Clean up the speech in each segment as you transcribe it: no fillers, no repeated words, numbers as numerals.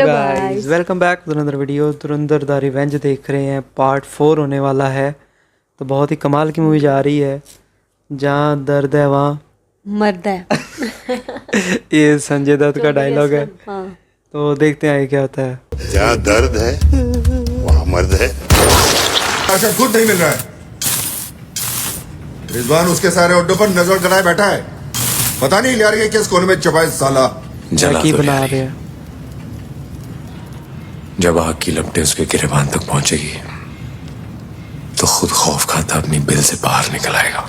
Guys welcome back to another video. Dhurandhar The Revenge देख रहे हैं, पार्ट 4 होने वाला है। तो बहुत ही कमाल की मूवी जा रही है। जहाँ दर्द है वहाँ मर्द है। ये संजय दत्त का डायलॉग है। हाँ। तो देखते हैं आगे क्या होता है। जहाँ दर्द है वहाँ मर्द है। अच्छा खुद नहीं मिल रहा है। रिजवान उसके सारे अड्डों पर नजर गड़ाए बैठा है। पता नहीं लिया किस कोने में छुपा है साला। जला की बना रहे हैं। जब आग की लपटें उसके गिरेबान तक पहुंचेगी तो खुद खौफ खाता अपनी बिल से बाहर निकल आएगा।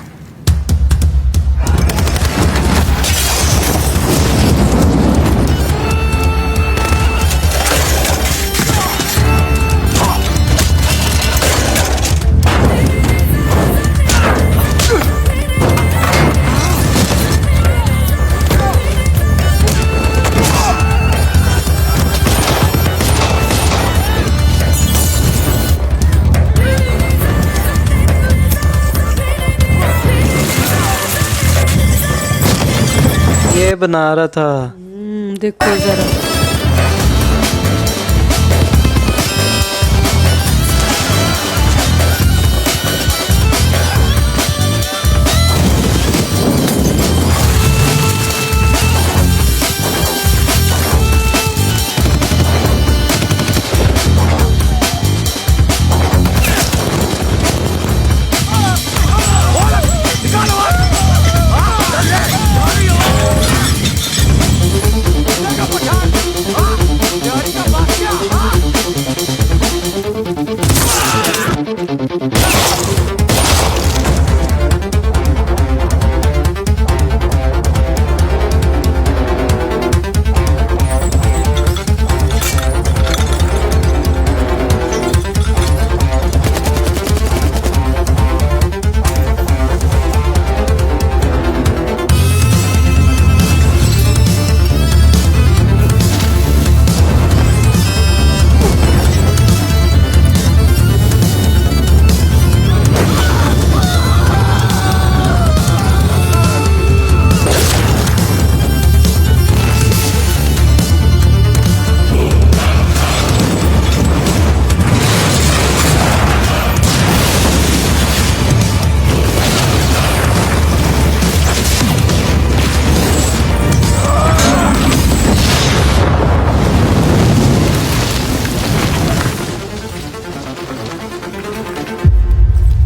ये बना रहा था। देखो जरा।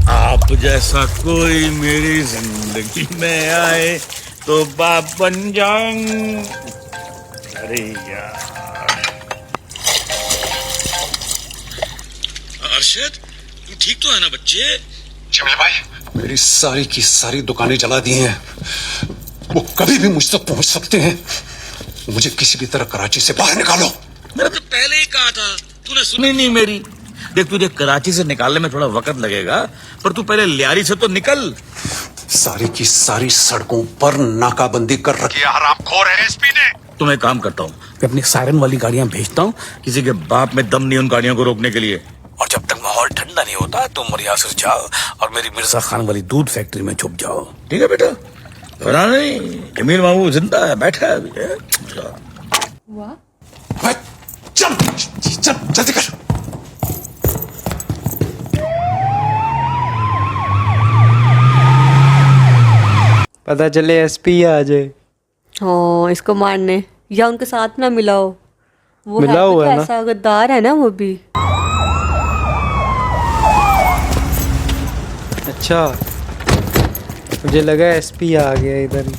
आप जैसा कोई मेरी जिंदगी में आए तो बाप बन जाऊं। अरे यार अरशद, तू ठीक तो है ना बच्चे? जमील भाई, मेरी सारी की सारी दुकानें जला दी हैं। वो कभी भी मुझ तक पहुंच सकते हैं। मुझे किसी भी तरह कराची से बाहर निकालो। मैंने तो पहले ही कहा था, तूने सुनी नहीं मेरी। देख, तुझे कराची से निकालने में थोड़ा वक्त लगेगा, पर तू पहले लियारी से तो निकल। सारी की सारी सड़कों पर नाकाबंदी कर रखी है हरामखोर है एसपी ने। तो मैं काम करता हूँ, मैं अपनी सायरन वाली गाड़ियां भेजता हूँ। किसी के बाप में दम नहीं उन गाड़ियों को रोकने के लिए। और जब तक माहौल ठंडा नहीं होता तुम यहाँ से जाओ और मेरी मिर्जा खान वाली दूध फैक्ट्री में छुप जाओ। ठीक है बेटा? घबरा नहीं, जमील मामू जिंदा है, बैठा है अभी। वाह। चल चल जल्दी कर। पता चले एसपी आ जाए। हाँ, इसको मारने या उनके साथ ना मिलाओ। वो मिला है हुआ है ना। ऐसा गद्दार है ना वो भी। अच्छा, मुझे लगा एसपी आ गया इधर।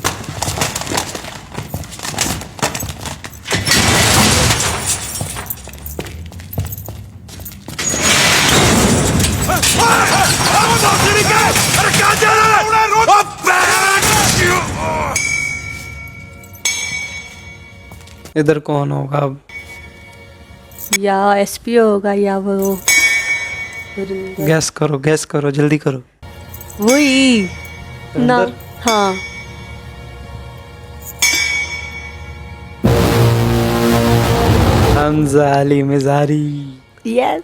इधर कौन होगा अब? या एसपी होगा या वो गैस करो जल्दी करो। वही ना। अंदर? हाँ, हमजा अली मिजारी। यस।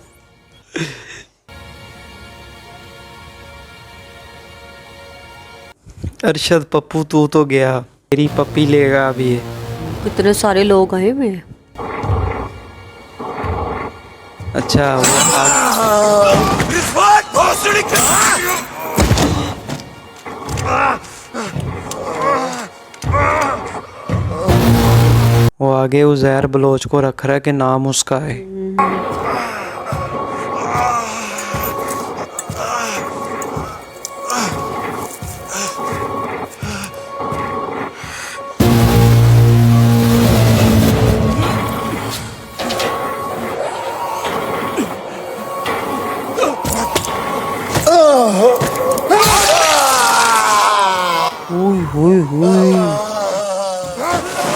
अरशद पप्पू तू तो गया, मेरी पप्पी लेगा अभी ये। कितने सारे लोग आए हुए हैं। अच्छा वो वो आगे उज़ैर बलोच को रख रहा है कि नाम उसका है।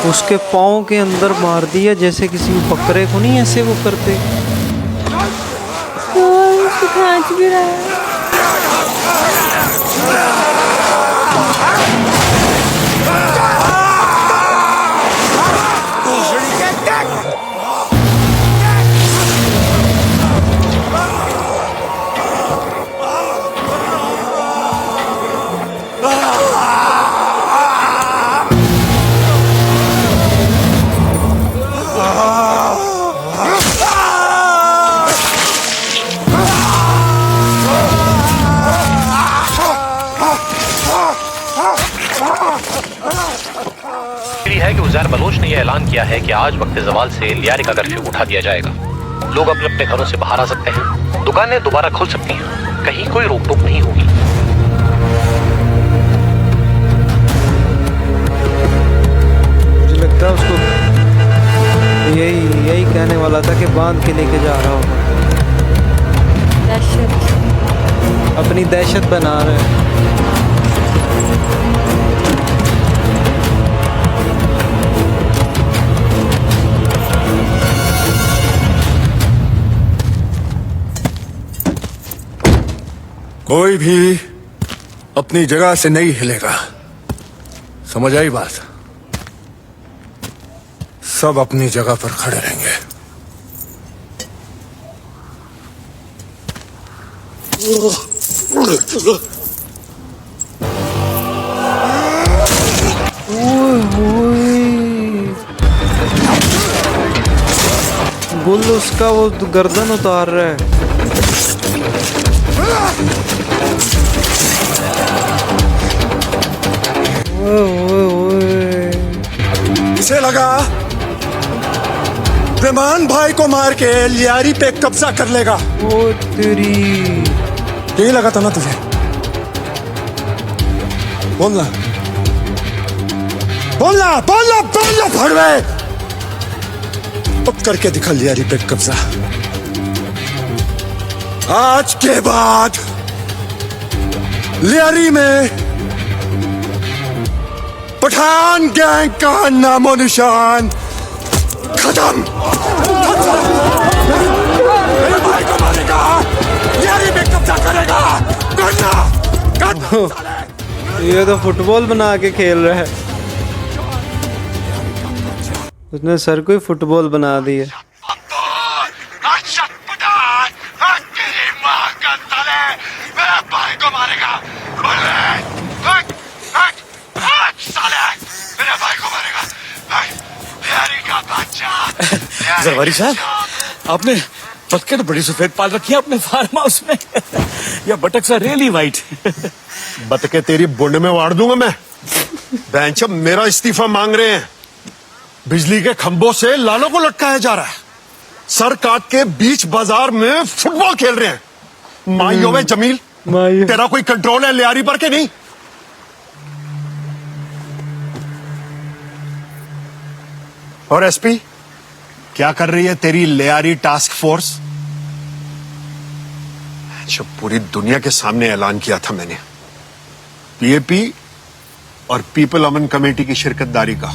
उसके पाँव के अंदर मार दिया जैसे किसी बकरे को नहीं ऐसे वो करते। खांच भी रहा है। है कि उज़ैर बलोच ने यह ऐलान किया है कि आज वक्त ज़वाल से लियारी का कर्फ्यू उठा दिया जाएगा। लोग अपने अपने घरों से बाहर आ सकते हैं, दुकानें दोबारा खुल सकती हैं, कहीं कोई रोक टोक नहीं होगी। मुझे लगता है उसको यही कहने वाला था कि बांध के लेके जा रहा होगा। अपनी दहशत बना रहे हैं। कोई भी अपनी जगह से नहीं हिलेगा, समझ आई बात? सब अपनी जगह पर खड़े रहेंगे। गुल उसका वो गर्दन उतार रहा है। इसे लगा रहमान भाई को मार के लियारी पे कब्जा कर लेगा। ओ तेरी, यही लगा था ना तुझे? बोलना बोलना बोलना बोलना भड़वे। अब करके दिखा लियारी पे कब्जा। आज के बाद लियारी में पठान गैंग का नामो निशान खत्म। मेरे भाई को मारेगा, लियारी में कब्जा करेगा। ये तो फुटबॉल बना के खेल रहा है। उसने सर को ही फुटबॉल बना दिया। मेरे भाई को मारेगा, मेरे भाई को मारेगा। लियारी का बच्चा। जरवारी साहब, आपने बतखें तो बड़ी सफेद पाल रखी है अपने फार्म हाउस में। या बटक सा रियली वाइट। बतके तेरी बुंड में वाड़ दूंगा मैं। बेंचब मेरा इस्तीफा मांग रहे हैं। बिजली के खंभों से लालों को लटकाया जा रहा है। सर काट के बीच बाजार में फुटबॉल खेल रहे हैं। माइयों में जमील, तेरा कोई कंट्रोल है लियारी पर के नहीं? और एसपी, क्या कर रही है तेरी लियारी टास्क फोर्स? जो पूरी दुनिया के सामने ऐलान किया था मैंने, पीएपी और पीपल अमन कमेटी की शिरकतदारी का,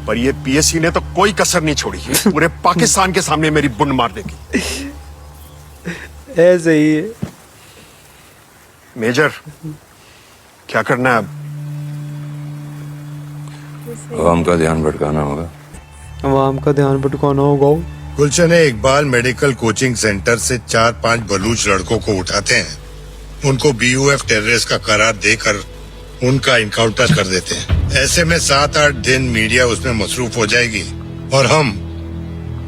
पर ये पीएससी ने तो कोई कसर नहीं छोड़ी। पूरे पाकिस्तान के सामने मेरी बुंड मार देगी। ऐसे ही है। मेजर, क्या करना है अब? आवाम का ध्यान भटकाना होगा। आवाम का ध्यान भटकाना होगा। गुलशन इकबाल मेडिकल कोचिंग सेंटर से 4-5 बलूच लड़कों को उठाते हैं, उनको बीयूएफ टेररिस्ट का करार देकर उनका इनकाउंटर कर देते हैं। ऐसे में 7-8 दिन मीडिया उसमें मसरूफ हो जाएगी और हम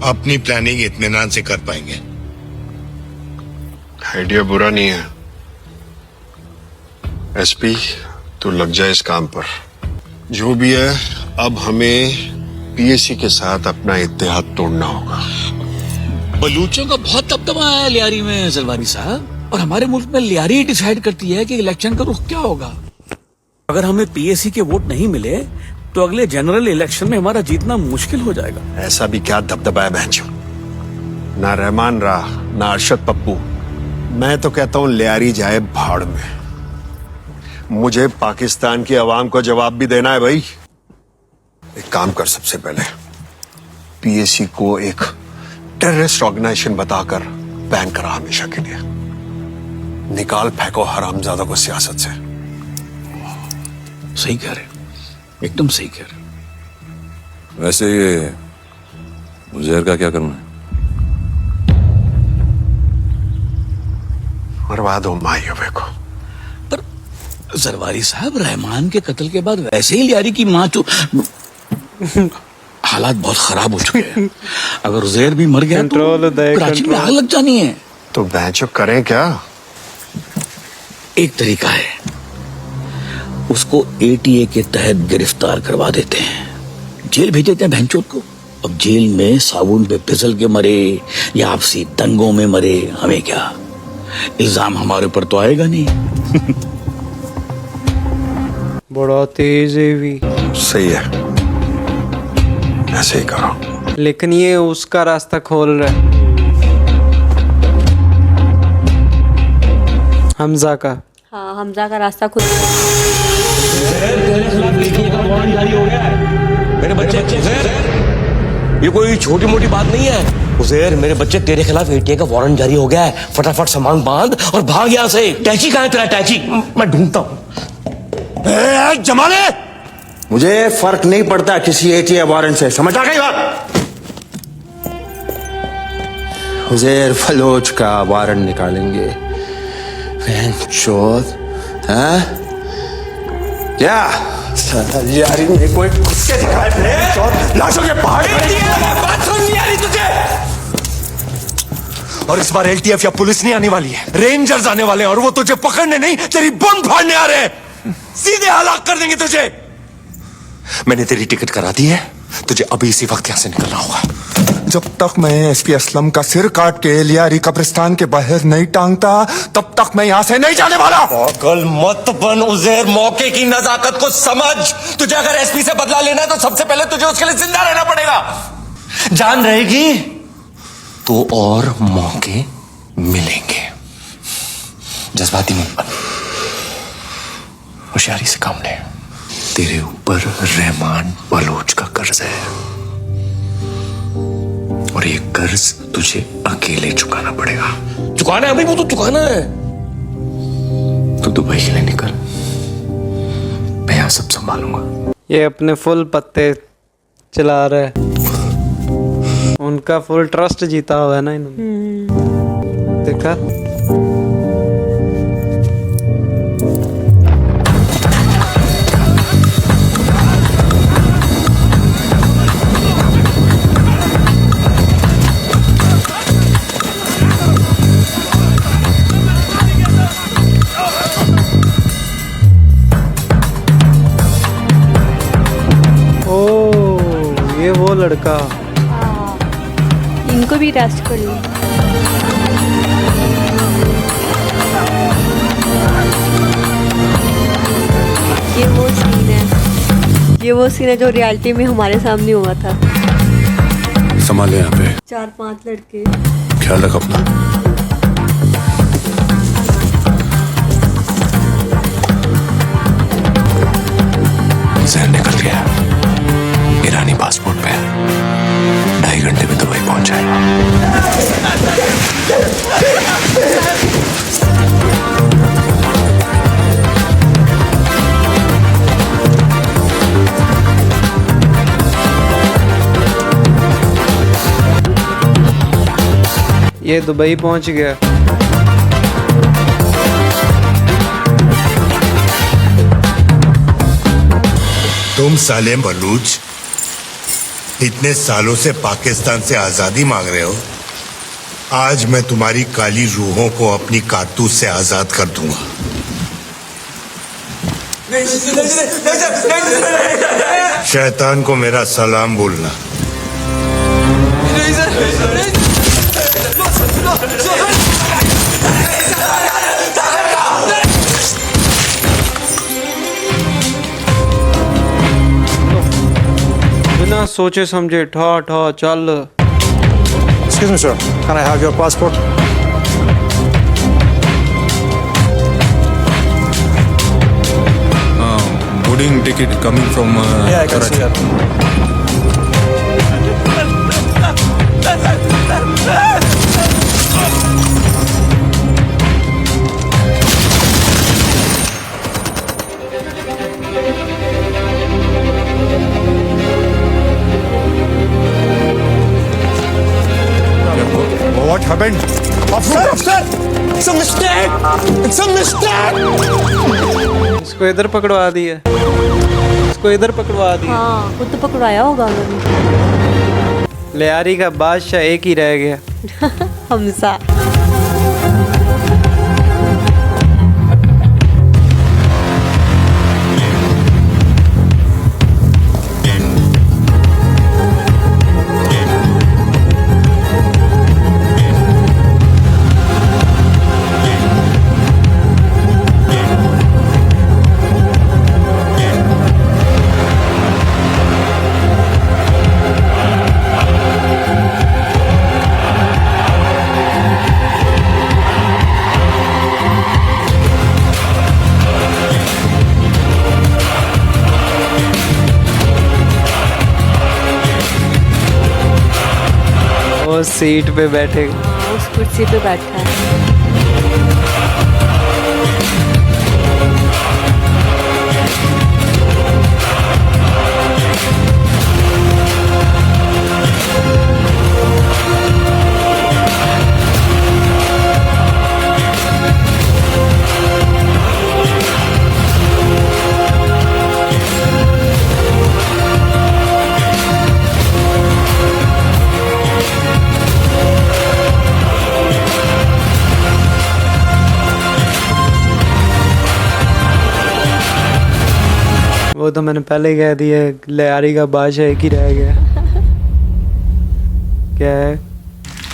अपनी प्लानिंग इत्मीनान से कर पाएंगे। आइडिया बुरा नहीं है। एसपी, तू लग जाए इस काम पर। जो भी है, अब हमें पीएसी के साथ अपना इत्तेहाद तोड़ना होगा। बलूचों का बहुत दबदबा है लियारी में जलवारी साहब, और हमारे मुल्क में लियारी डिसाइड करती है कि इलेक्शन का रुख क्या होगा। अगर हमें पीएसी के वोट नहीं मिले तो अगले जनरल इलेक्शन में हमारा जीतना मुश्किल हो जाएगा। ऐसा भी क्या दबदबा है बहनचो, ना रहमान रहा ना अरशद पप्पू। मैं तो कहता हूं लियारी जाए भाड़ में। मुझे पाकिस्तान की आवाम को जवाब भी देना है भाई। एक काम कर, सबसे पहले पीएसी को एक टेररिस्ट ऑर्गेनाइजेशन बताकर बैन करा हमेशा के लिए। निकाल फेंको हरामजादा को सियासत से। सही कह रहे, एकदम सही कह रहे। वैसे ये उजैर का क्या करना है? मरवा दो मायूबे को। पर जरवारी साहब, रहमान के कत्ल के बाद वैसे ही लियारी की मां हालात बहुत खराब हो चुके हैं। अगर उजैर भी मर गया तो कराची में आग लग जानी है। तो बहनचो करें क्या? एक तरीका है, उसको एटीए के तहत गिरफ्तार करवा देते हैं, जेल भेज देते हैं भैंचोद को। अब जेल में साबुन पे फिसल के मरे या आपसी दंगों में मरे, हमें क्या, इल्जाम हमारे ऊपर तो आएगा नहीं। बड़ा तेज है भी। सही है, ऐसे ही करो। लेकिन ये उसका रास्ता खोल रहा है, हमजा का। हाँ, हमजा का रास्ता खुद। मेरे बच्चे, ये कोई छोटी मोटी बात नहीं है उजैर। मेरे बच्चे, तेरे खिलाफ एटीए का वारंट जारी हो गया है। फटाफट सामान बांध और भाग यहाँ से। टैची कहाँ है तेरा? टैची मैं ढूंढता हूँ। जमाले, मुझे फर्क नहीं पड़ता किसी एटीए वारंट से, समझ आ गई बात? उजैर फलोच का वारंट निकालेंगे। चौथ है क्या? यारी मेरे को एक कुत्ते दिखाए लाशों के पहाड़। बात सुन नहीं आ रही तुझे? और इस बार एलटीएफ या पुलिस नहीं आने वाली है, रेंजर्स आने वाले हैं, और वो तुझे पकड़ने नहीं, तेरी बम फाड़ने आ रहे हैं। सीधे हलाक कर देंगे तुझे। मैंने तेरी टिकट करा दी है, तुझे अभी इसी वक्त यहां से निकलना होगा। जब तक मैं एसपी असलम का सिर काट के लियारी कब्रिस्तान के बाहर नहीं टांगता, तब तक मैं यहाँ से नहीं जाने वाला। पागल मत बन उजैर, मौके की नजाकत को समझ। तुझे अगर एसपी से बदला लेना है तो सबसे पहले तुझे उसके लिए जिंदा रहना पड़ेगा। जान रहेगी तो और मौके मिलेंगे। जज्बाती मत बन, होशियारी से काम ले। तेरे ऊपर रहमान बलोच का कर्ज है, और ये कर्ज तुझे अकेले चुकाना पड़ेगा। चुकाना है अभी, वो तो चुकाना है। तो दुबई के लिए निकल, मैं यहां सब संभालूंगा। ये अपने फुल पत्ते चला रहे हैं, उनका फुल ट्रस्ट जीता हुआ है ना इन्होंने। देखा? ये वो लड़का। इनको भी रेस्ट कर लो। ये वो सीन है, ये वो सीन है जो रियलिटी में हमारे सामने हुआ था। संभाले यहाँ पे 4-5 लड़के। ख्याल रख अपना। जहर निकल गया, ईरानी पासपोर्ट पे 2.5 घंटे में दुबई पहुंच जाएगा। ये दुबई पहुंच गया। तुम सालेम बलूच इतने सालों से पाकिस्तान से आजादी मांग रहे हो, आज मैं तुम्हारी काली रूहों को अपनी कारतूस से आजाद कर दूंगा। शैतान को मेरा सलाम बोलना। बिना सोचे समझे ठा ठा चल। Excuse me, sir. Can I have your passport? Boarding ticket coming from Yeah, I can see that. What happened? Officer! It's a mistake! It's a mistake! इसको इधर पकड़वा दिया, इसको इधर पकड़वा दिया। हाँ, खुद तो पकड़वाया होगा उन्होंने। लियारी का बादशाह एक ही रह गया। हमसा। वो सीट पे बैठेगा। हाँ, उस कुर्सी पे बैठा है। वो तो मैंने पहले ही कह दिया, लियारी का बादशाह एक ही रह गया। क्या है?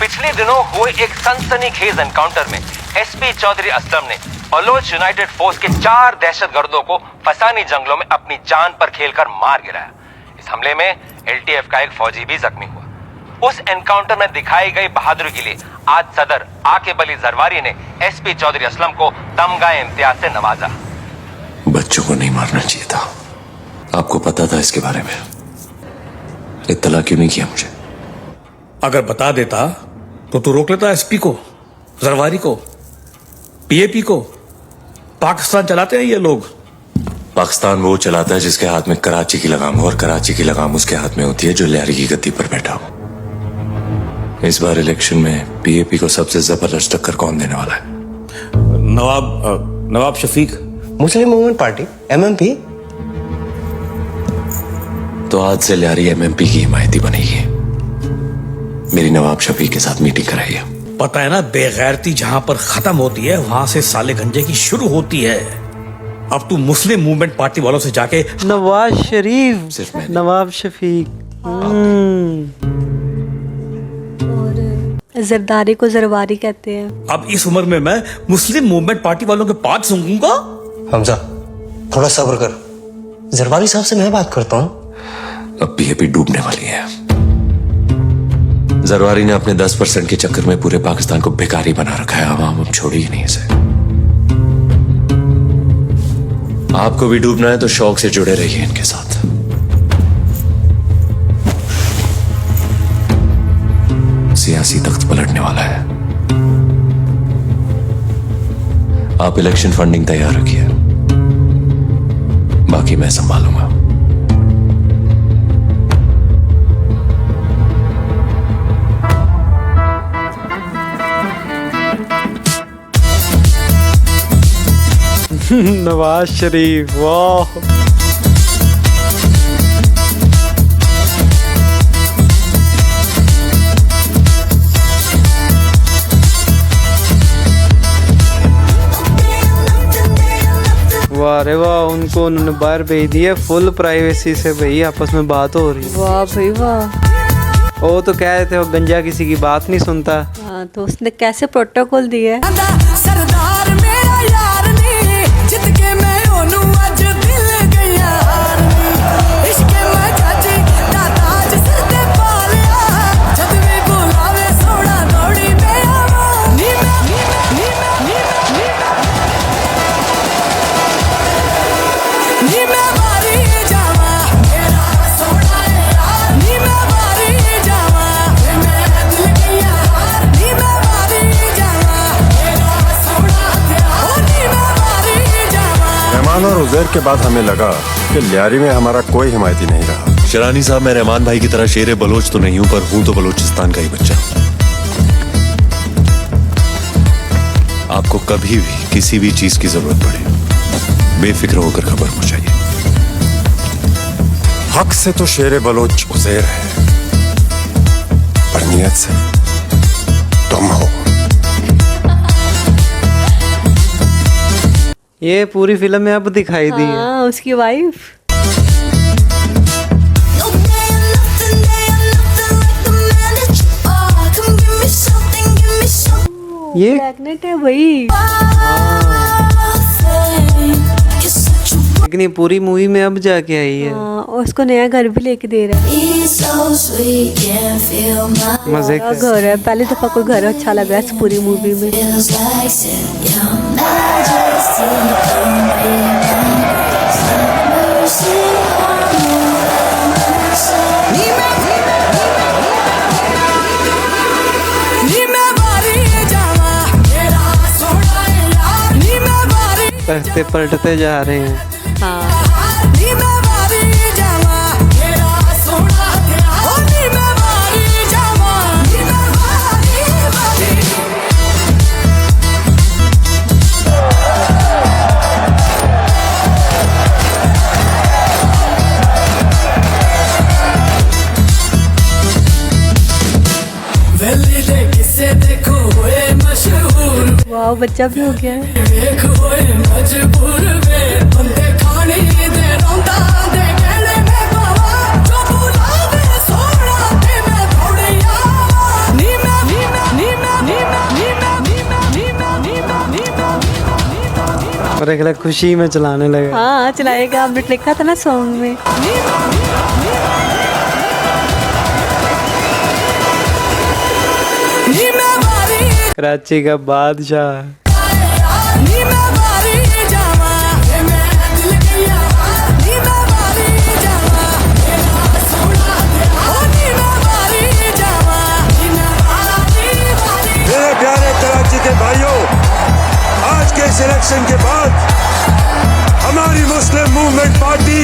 पिछले दिनों हुए एक सनसनीखेज एनकाउंटर में एसपी चौधरी असलम ने बलोच यूनाइटेड फोर्स के 4 दहशतगर्दों को फसानी जंगलों में अपनी जान पर खेलकर मार गिराया। इस हमले में एलटीएफ का एक फौजी भी जख्मी हुआ। उस एनकाउंटर में दिखाई गई बहादुरी के लिए आज सदर आकिब अली जरवारी ने एसपी चौधरी असलम को तमगाए इम्तियाज से नवाजा। बच्चों को नहीं मारना चाहिए था। आपको पता था इसके बारे में, इत्तला क्यों नहीं किया मुझे? अगर बता देता तो तू रोक लेता एसपी को, जरवारी को, पीएपी को। पाकिस्तान चलाते हैं ये लोग। पाकिस्तान वो चलाता है जिसके हाथ में कराची की लगाम हो, और कराची की लगाम उसके हाथ में होती है जो लियारी की गद्दी पर बैठा हो। इस बार इलेक्शन में पीएपी को सबसे जबरदस्त टक्कर कौन देने वाला है? नवाब शफीक। मुस्लिम मूवमेंट पार्टी एमएमपी। तो आज से लियारी एमएमपी की हिमायती बनेगी। मेरी नवाब शफीक के साथ मीटिंग कराइए। पता है ना, बेगैरती जहां पर खत्म होती है वहां से साले गंजे की शुरू होती है। अब तू मुस्लिम मूवमेंट पार्टी वालों से जाके नवाज शरीफ, सिर्फ मैं नवाब शफीक। और जरदारी को जरवारी कहते हैं। अब इस उम्र में मैं मुस्लिम मूवमेंट पार्टी वालों के पाठ सूंघूंगा? हमजा, थोड़ा सब्र कर। जरवारी साहब से मैं बात करता हूँ। अब पीएपी डूबने वाली है। जरवारी ने अपने 10% के चक्कर में पूरे पाकिस्तान को भिखारी बना रखा है। आवाम अब छोड़ेगी नहीं इसे। आपको भी डूबना है तो शौक से जुड़े रहिए इनके साथ। सियासी तख्त पलटने वाला है। आप इलेक्शन फंडिंग तैयार रखिए, बाकी मैं संभालूंगा। नवाज शरीफ, वाह। वाह रे वाह, उनको उन्होंने बाहर भेज दिया फुल प्राइवेसी से, भाई आपस में बात हो रही है। वाह भाई वाह। वो तो कह रहे थे वो गंजा किसी की बात नहीं सुनता। हाँ, तो उसने कैसे प्रोटोकॉल दिया है। सरदार मेरा यार नी, जित के मैं ओनू अज दिल गया हार नी, इश्क में चाची दा ताज सिर ते पा लिया, जद भी बुलावे सोना दौड़ी पे आवा नी मैं बारी जावा मेरा सोना यार, नी मैं बारी जावा मैं दिल गया हार, नी मैं बारी जावा मेरा सोना यार, नी मैं बारी जावा। रहमान और उजैर के बाद हमें लगा कि लियारी में हमारा कोई हिमायती नहीं रहा। शरानी साहब, मैं रहमान भाई की तरह शेर बलोच तो नहीं हूं, पर हूं तो बलोचिस्तान का ही बच्चा। आपको कभी भी किसी भी चीज की जरूरत पड़े, बेफिक्र होकर खबर पहुंचाइए। हक से तो शेर बलोच उजैर है, पर नियत से तुम हो। ये पूरी फिल्म में अब दिखाई दी है। हाँ, उसकी वाइफ। ये प्रेग्नेंट है भाई। लेकिन ये पूरी मूवी में अब जाके आई है। हाँ, और उसको नया घर भी लेके दे रहा है। मजे नया घर है, पहली दफा कोई घर अच्छा लग रहा है इस पूरी मूवी में। तख्ते पलटते जा रहे हैं। हाँ। वाह, बच्चा भी हो गया है। और एक अलग खुशी में चलाने लगे। हाँ, चलाएगा। हमने लिखा था ना सॉन्ग में। कराची का बादशाह। मेरे प्यारे कराची के भाइयों, आज के सिलेक्शन के बाद हमारी मुस्लिम मूवमेंट पार्टी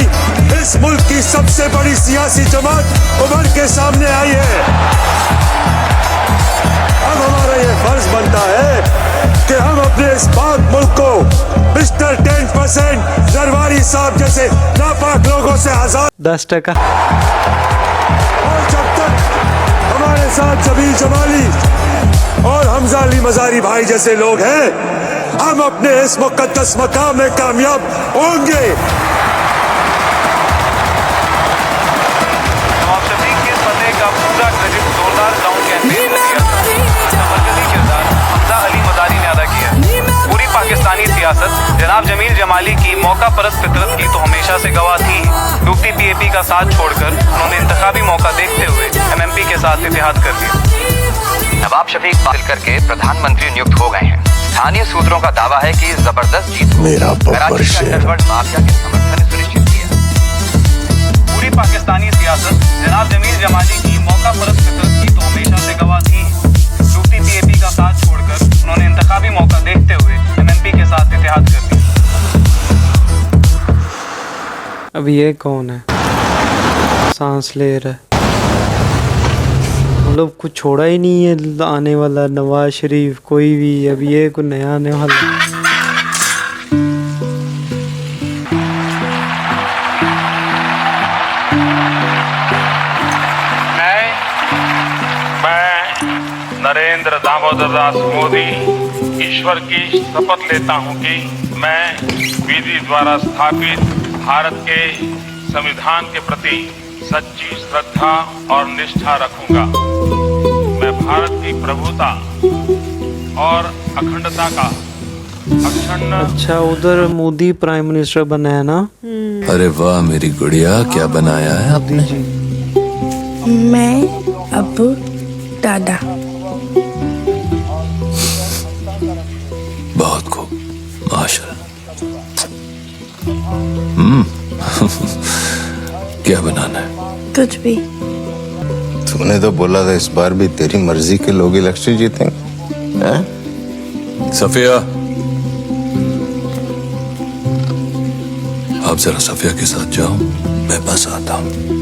इस मुल्क की सबसे बड़ी सियासी जमात उभर के सामने आई है। अब हमारा ये फर्ज बनता है कि हम अपने इस पाक मुल्क को मिस्टर 10% जरवारी साहब जैसे नापाक लोगों से आजाद 10%। और जब तक हमारे साथ जमील जमाली और हमजा अली मजारी भाई जैसे लोग हैं, हम अपने इस मुकद्दस मकाम में कामयाब होंगे। नवाब शफीक के इस फतेह का पूरा क्रेडिट जोरदार टाउन कैंपेन का मरकजी किरदार हमजा अली मजारी ने अदा किया। पूरी पाकिस्तानी सियासत जनाब जमील जमाली की मौका परस्त फितरत की तो हमेशा से गवाह थी। यूपी पीएपी का साथ छोड़कर उन्होंने इंतखाबी मौका देखते हुए एमएमपी के साथ इत्तेहाद कर दिया। नवाब शफीक बातिल करके प्रधानमंत्री नियुक्त हो गए हैं। स्थानीय सूत्रों का दावा है कि जबरदस्त जीत को मेरा कराची का अंडरवर्ल्ड माफिया के समर्थन ने सुनिश्चित किया। पूरी पाकिस्तानी सियासत जनाब जमील जमाली की मौका परस्त फितरत की तो हमेशा से गवाह थी। यूपी पीएपी का साथ छोड़कर उन्होंने इंतखाबी मौका देखते हुए एमएमपी के साथ इत्तेहाद कर दिया। अब ये कौन है? सांस ले रहा है, मतलब कुछ छोड़ा ही नहीं है आने वाला। नवाज शरीफ कोई भी, अब ये कोई नया आने वाला। मैं नरेंद्र दामोदर दास मोदी ईश्वर की शपथ लेता हूं कि मैं विधि द्वारा स्थापित भारत के संविधान के प्रति सच्ची श्रद्धा और निष्ठा रखूंगा। मैं भारत की प्रभुता और अखंडता का अक्षुण्ण। अच्छा, उधर मोदी प्राइम मिनिस्टर बना है ना। अरे वाह मेरी गुड़िया, क्या बनाया है आपने? मैं अबू दादा। बहुत खूब, माशाल्लाह। क्या बनाना है? कुछ भी। तूने तो बोला था इस बार भी तेरी मर्जी के लोग इलेक्शन जीतेंगे, हैं? सफिया, आप जरा सफिया के साथ जाओ, मैं बस आता हूं।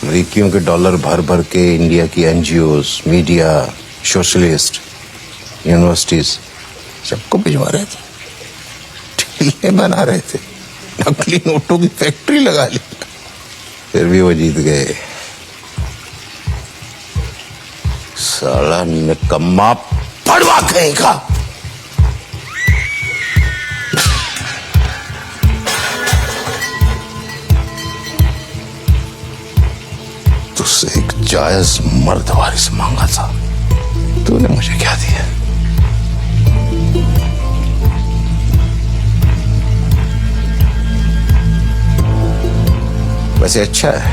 अमरीकियों के डॉलर भर भर के इंडिया की एनजीओज, मीडिया, सोशलिस्ट, यूनिवर्सिटीज सबको भिजवा रहे थे, टीले बना रहे थे, नकली नोटों की फैक्ट्री लगा ली, फिर भी वो जीत गए। साला निकम्मा पड़वा कहेगा। तुझसे एक जायज मर्द वारिस मांगा था, तूने मुझे क्या दिया? वैसे अच्छा है,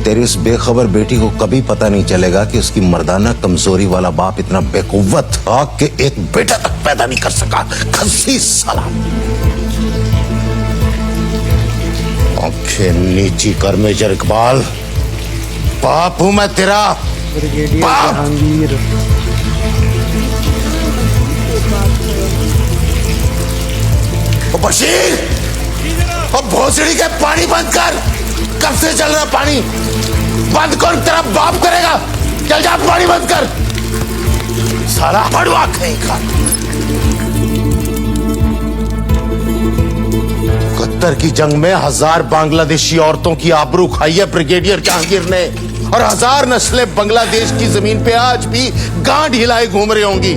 तेरी उस बेखबर बेटी को कभी पता नहीं चलेगा कि उसकी मर्दाना कमजोरी वाला बाप इतना बेकुव्वत था कि एक बेटा तक पैदा नहीं कर सका। खस्सी साला। आंखें नीची कर मेजर इकबाल, बाप हूं मैं तेरा। ब्रिगेडियर जहांगीर। ओ बशीर, अब भोसड़ी के पानी बंद कर। कब से चल रहा पानी? बंद कर, तेरा बाप करेगा। चल जा, पानी बंद कर। साला पड़वा कहीं का। कत्तर की जंग में 1000 बांग्लादेशी औरतों की आबरू खाई है ब्रिगेडियर जहांगीर ने, और 1000 नस्लें बांग्लादेश की जमीन पे आज भी गांड हिलाए घूम रही होंगी।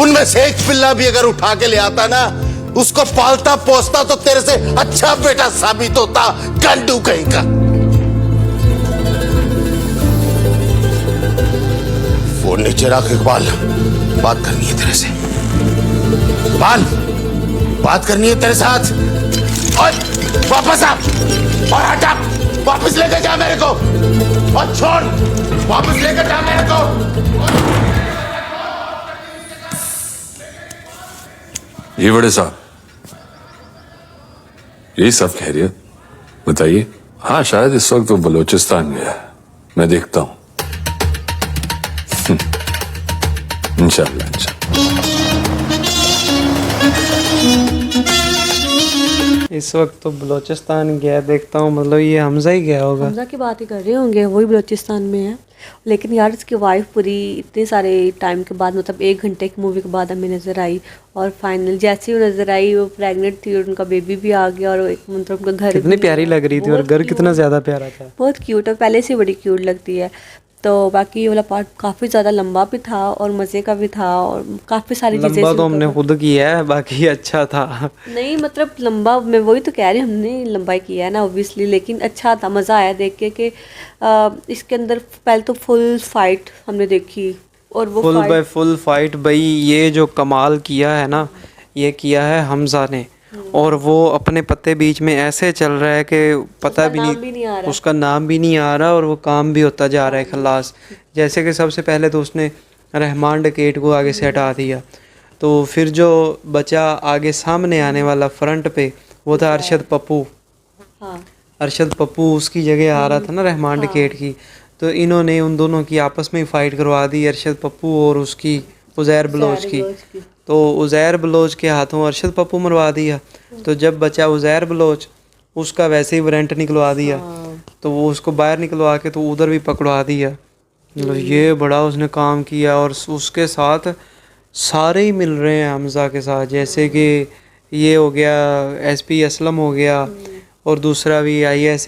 उनमें से एक पिल्ला भी अगर उठा के ले आता ना, उसको पालता पोसता तो तेरे से अच्छा बेटा साबित होता। गंडू कहीं का। फोन नीचे रख इकबाल, बात करनी है तेरे से। इकबाल, बात करनी है तेरे साथ। और वापस आ और हटा, वापस लेकर जा मेरे को, और छोड़, वापस लेकर जा मेरे को। ये बड़े साहब, यही सब खैरियत? बताइए। हाँ, शायद इस वक्त वो बलूचिस्तान गया है, मैं देखता हूं। इंशाल्लाह इस वक्त तो बलूचिस्तान गया, देखता हूँ। मतलब ये हमजा ही गया होगा। हमजा की बात ही कर रहे होंगे, वही बलूचिस्तान में है। लेकिन यार उसकी वाइफ पूरी इतने सारे टाइम के बाद, मतलब 1 घंटे की मूवी के बाद हमें नज़र आई, और फाइनल जैसे ही वो नज़र आई, वो प्रेग्नेंट थी और उनका बेबी भी आ गया, और एक मतलब उनका घर कितनी प्यारी लग रही थी, और घर कितना ज़्यादा प्यारा था। बहुत क्यूट है, पहले से बड़ी क्यूट लगती है। तो बाकी ये वाला पार्ट काफ़ी ज़्यादा लंबा भी था और मज़े का भी था, और काफ़ी सारी चीज़ें। लंबा तो हमने खुद किया है, बाकी अच्छा था। नहीं मतलब लंबा, मैं वही तो कह रही हूँ, हमने लंबाई किया है ना ऑब्वियसली, लेकिन अच्छा था, मज़ा आया देख के कि इसके अंदर पहले तो फुल फाइट हमने देखी, और वो फुल बाय फुल फाइट। भाई ये जो कमाल किया है ना, ये किया है हमजा ने, और वो अपने पत्ते बीच में ऐसे चल रहा है कि पता भी नहीं, उसका नाम भी नहीं आ रहा, और वो काम भी होता जा रहा है खलास। जैसे कि सबसे पहले तो उसने रहमान डकेट को आगे से हटा दिया, तो फिर जो बचा आगे सामने आने वाला फ्रंट पे, वो था अरशद पप्पू। अरशद पप्पू उसकी जगह आ रहा था ना रहमान डकेट की। तो इन्होंने उन दोनों की आपस में ही फाइट करवा दी, अरशद पप्पू और उसकी उज़ैर बलोच की। तो उज़ैर बलोच के हाथों अरशद पप्पू मरवा दिया। तो जब बचा उज़ैर बलोच, उसका वैसे ही वारंट निकलवा दिया, तो वो उसको बाहर निकलवा के तो उधर भी पकड़वा दिया। मतलब ये बड़ा उसने काम किया, और उसके साथ सारे ही मिल रहे हैं हमजा के साथ। जैसे कि ये हो गया SP असलम हो गया, और दूसरा भी IAS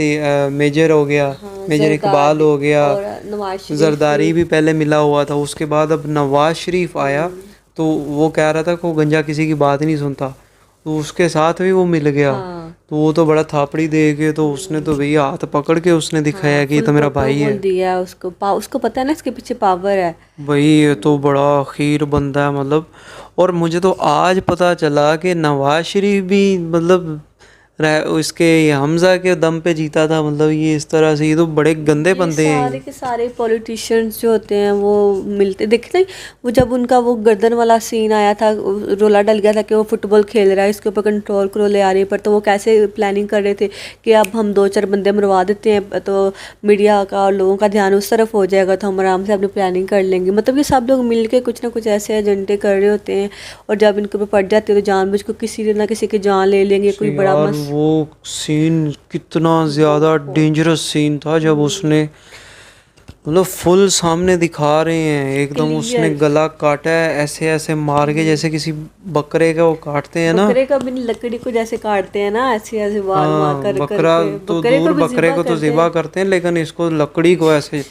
मेजर हो गया, मेजर इकबाल हो गया, और नवाज शरीफ जरदारी भी पहले मिला हुआ था। उसके बाद अब नवाज शरीफ आया तो वो कह रहा था कि वो गंजा किसी की बात नहीं सुनता, तो उसके साथ भी वो मिल गया। तो वो तो बड़ा थापड़ी दे के तो उसने तो भैया हाथ पकड़ के उसने दिखाया कि ये तो मेरा भाई है। बोल दिया उसको पता है ना इसके पीछे पावर है। भाई ये तो बड़ा खीर बंदा है मतलब। और मुझे तो आज पता चला कि नवाज शरीफ भी मतलब इसके हमजा के दम पे जीता था। मतलब ये इस तरह से, ये तो बड़े गंदे बंदे हैं। सारे के सारे पॉलिटिशियंस जो होते हैं वो मिलते देखते हैं। वो जब उनका वो गर्दन वाला सीन आया था, रोला डल गया था कि वो फुटबॉल खेल रहा है, इसके ऊपर कंट्रोल करो ले आ रही है, पर तो वो कैसे प्लानिंग कर रहे थे कि अब हम 2-4 बंदे मरवा देते हैं तो मीडिया का और लोगों का ध्यान उस तरफ हो जाएगा, तो हम आराम से अपनी प्लानिंग कर लेंगे। मतलब ये सब लोग मिल के कुछ ना कुछ ऐसे एजेंडे कर रहे होते हैं, और जब इनके ऊपर पड़ जाते हैं तो जानबूझ को किसी ना किसी की जान ले लेंगे। कोई बड़ा वो सीन कितना ज्यादा डेंजरस सीन था जब उसने मतलब फुल सामने दिखा रहे हैं एकदम, उसने गला काटा है ऐसे ऐसे मार के जैसे किसी बकरे का वो काटते हैं ना, बकरे का भी लकड़ी को जैसे काटते हैं ना, ऐसे ऐसे वार मार कर बकरा तो दूर बकरे को तो ज़िबा करते हैं, लेकिन इसको लकड़ी को ऐसे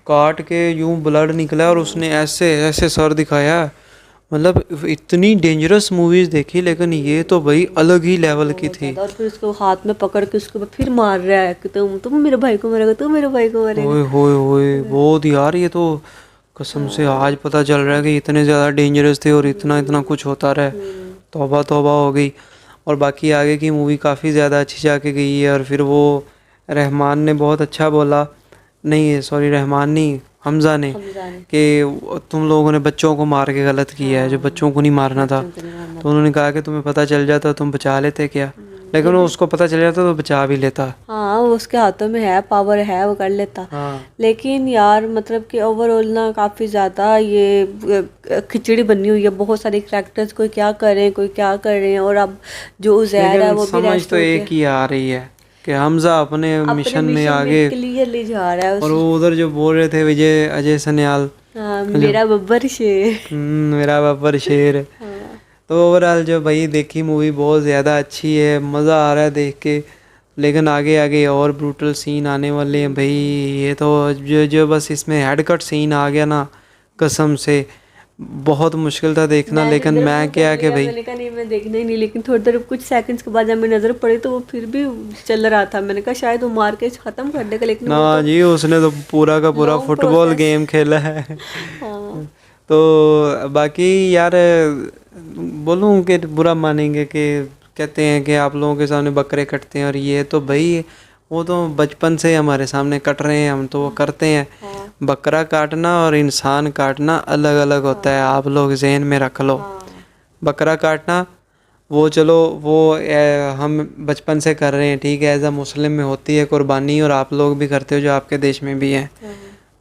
काट के यूं ब्लड निकला और उसने ऐसे ऐसे सर दिखाया। मतलब इतनी डेंजरस मूवीज देखी, लेकिन ये तो भाई अलग ही लेवल की थी। और फिर उसको हाथ में पकड़ के उसको फिर मार रहा है कि तुम मेरे भाई को मारेगा, तुम मेरे भाई को मारेगा। ओए होए होए बहुत यार, ये तो कसम से आज पता चल रहा है कि इतने ज़्यादा डेंजरस थे और इतना इतना कुछ होता रहा। तौबा तौबा हो गई। और बाकी आगे की मूवी काफ़ी ज़्यादा अच्छी जाके गई है। और फिर वो रहमान ने बहुत अच्छा बोला, नहीं सॉरी रहमान नहीं, हमजा ने, कि तुम लोगों ने बच्चों को मार के गलत किया है, जो बच्चों को नहीं मारना था। तो उन्होंने कहा कि तुम्हें पता चल जाता तुम बचा लेते क्या, लेकिन वो उसको पता चल जाता तो बचा भी लेता। हाँ वो उसके हाथों में है, पावर है, वो कर लेता। लेकिन यार मतलब कि ओवरऑल ना काफ़ी ज़्यादा ये खिचड़ी बनी हुई है। बहुत सारे कैरेक्टर्स कोई क्या कर रहे हैं, कोई क्या कर रहे हैं। और अब जो उज़ैर है वो भी समझ तो एक ही आ रही है कि हमजा अपने मिशन में आगे क्लियरली जा रहा है। और वो उधर जो बोल रहे थे अजय सन्याल, मेरा बब्बर शेर, मेरा बब्बर शेर। तो ओवरऑल जो भाई देखी मूवी बहुत ज़्यादा अच्छी है, मज़ा आ रहा है देख के। लेकिन आगे आगे और ब्रूटल सीन आने वाले हैं भाई। ये तो जो बस इसमें हेड कट सीन आ गया ना, कसम से बहुत मुश्किल था देखना। लेकिन मैं क्या कि भाई मैंने कहा नहीं मैं देखना ही नहीं, लेकिन थोड़ी देर कुछ सेकंड्स के बाद जब मेरी नज़र पड़ी तो वो फिर भी चल रहा था। मैंने कहा शायद वो मार के ख़त्म कर देगा, लेकिन ना जी उसने तो पूरा का पूरा फुटबॉल गेम खेला है। तो बाकी यार बोलूँ कि बुरा मानेंगे कि कहते हैं कि आप लोगों के सामने बकरे कटते हैं, और ये तो भाई वो तो बचपन से हमारे सामने कट रहे हैं, हम तो वो करते हैं। बकरा काटना और इंसान काटना अलग अलग होता है, आप लोग जहन में रख लो। बकरा काटना वो चलो वो हम बचपन से कर रहे हैं, ठीक है, एज अ मुस्लिम में होती है कुर्बानी, और आप लोग भी करते हो जो आपके देश में भी हैं,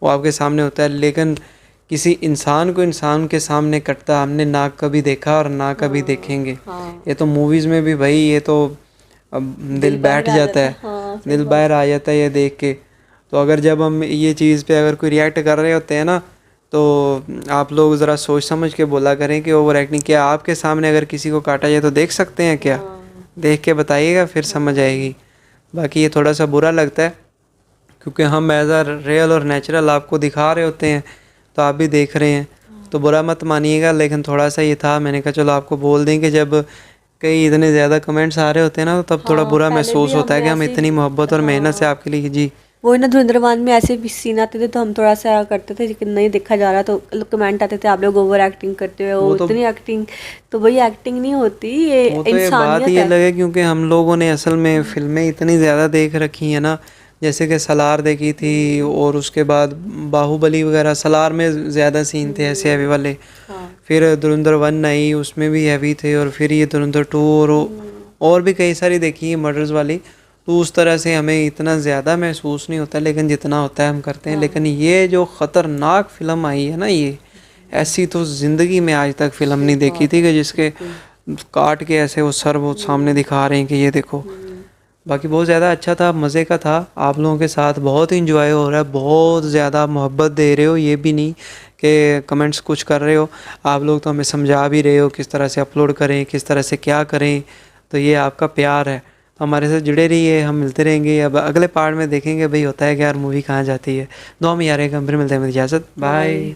वो आपके सामने होता है। लेकिन किसी इंसान को इंसान के सामने कटता हमने ना कभी देखा और ना कभी देखेंगे। ये तो मूवीज़ में भी भाई ये तो अब दिल बैठ जाता है, दिल बाहर आ जाता है ये देख के। तो अगर जब हम ये चीज़ पे अगर कोई रिएक्ट कर रहे होते हैं ना, तो आप लोग ज़रा सोच समझ के बोला करें कि ओवर एक्टिंग क्या। आपके सामने अगर किसी को काटा जाए तो देख सकते हैं क्या, देख के बताइएगा फिर समझ आएगी। बाकी ये थोड़ा सा बुरा लगता है क्योंकि हम एज अ रियल और नेचुरल आपको दिखा रहे होते हैं, तो आप भी देख रहे हैं, तो बुरा मत मानिएगा। लेकिन थोड़ा सा ये था, मैंने कहा चलो आपको बोल दें कि जब कई इतने ज़्यादा कमेंट्स आ रहे होते हैं ना, तो तब थोड़ा बुरा महसूस होता है कि हम इतनी मोहब्बत और मेहनत से आपके लिए जी। वो ना धुंधरवान में ऐसे भी सीन आते थे तो हम थोड़ा सा करते थे, लेकिन नहीं देखा जा रहा तो कमेंट आते थे आप लोग ओवर एक्टिंग करते हो, इतनी एक्टिंग। तो वही एक्टिंग नहीं होती, ये इंसानियत बात ही अलग है। क्योंकि हम लोगों ने असल में फिल्में इतनी ज़्यादा देख रखी हैं ना, जैसे कि सलार देखी थी, और उसके बाद बाहुबली वगैरह, सलार में ज़्यादा सीन थे ऐसे हैवी वाले। फिर धुरंधर 1 आई, उसमें भी हैवी थे, और फिर ये धुरंधर 2 और भी कई सारी देखी है मर्डर्स वाली। तो उस तरह से हमें इतना ज़्यादा महसूस नहीं होता, लेकिन जितना होता है हम करते हैं। लेकिन ये जो ख़तरनाक फ़िल्म आई है ना, ये ऐसी तो ज़िंदगी में आज तक फ़िल्म नहीं देखी थी कि जिसके काट के ऐसे वो सर वो सामने दिखा रहे हैं कि ये देखो। बाकी बहुत ज़्यादा अच्छा था, मज़े का था, आप लोगों के साथ बहुत इंजॉय हो रहा है, बहुत ज़्यादा मोहब्बत दे रहे हो, ये भी नहीं कि कमेंट्स कुछ कर रहे हो। आप लोग तो हमें समझा भी रहे हो किस तरह से अपलोड करें, किस तरह से क्या करें, तो ये आपका प्यार है। हमारे साथ जुड़े रहिए, हम मिलते रहेंगे। अब अगले पार्ट में देखेंगे भाई होता है कि यार मूवी कहाँ जाती है। दुआ में यार एक हम फिर मिलते हैं। मेरी इजाज़त, बाय।